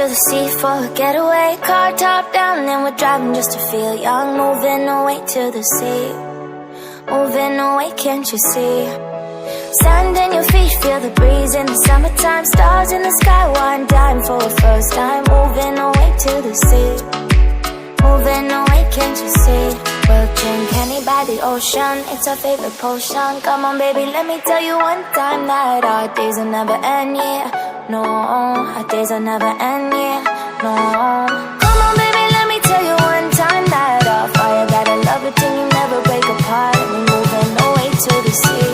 to the sea for a getaway. Car top down and we're driving just to feel young. Moving away to the sea, moving away, can't you see? Sand in your feet, feel the breeze in the summertime. Stars in the sky, one dime for a first time. Moving away to the sea, moving away, can't you see? We'll drink honey by the ocean, it's our favorite potion. Come on baby, let me tell you one time that our days will never end, yeah. No, our days will never end, yeah. No. Come on baby, let me tell you one time that our fire got a love it till you never break apart. We're moving away to the sea,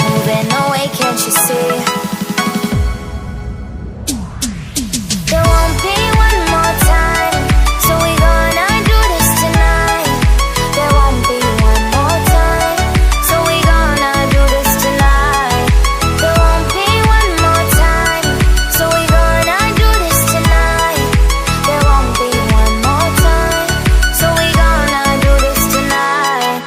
moving away, can't you see? There won't be one more time, so we gonna do this tonight. There won't be one more time, so we gonna do this tonight. There won't be one more time, so we gonna do this tonight. There won't be one more time, so we gonna do this tonight.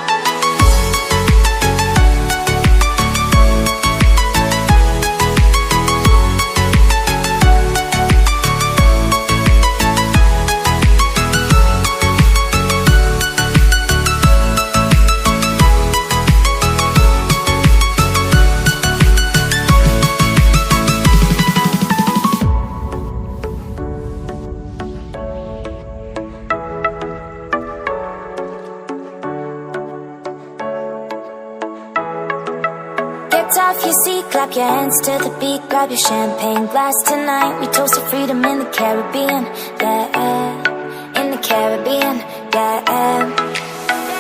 Get off your seat, clap your hands to the beat. Grab your champagne glass tonight. We toast to freedom in the Caribbean, yeah. In the Caribbean, yeah.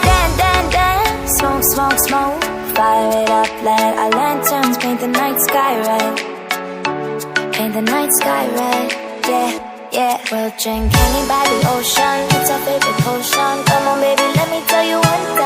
Dance, dance, dance, smoke, smoke, smoke. Fire it up, let our lanterns paint the night sky red. Paint the night sky red, yeah, yeah. We'll drink honey by the ocean, it's our favorite potion. Come on baby, let me tell you one time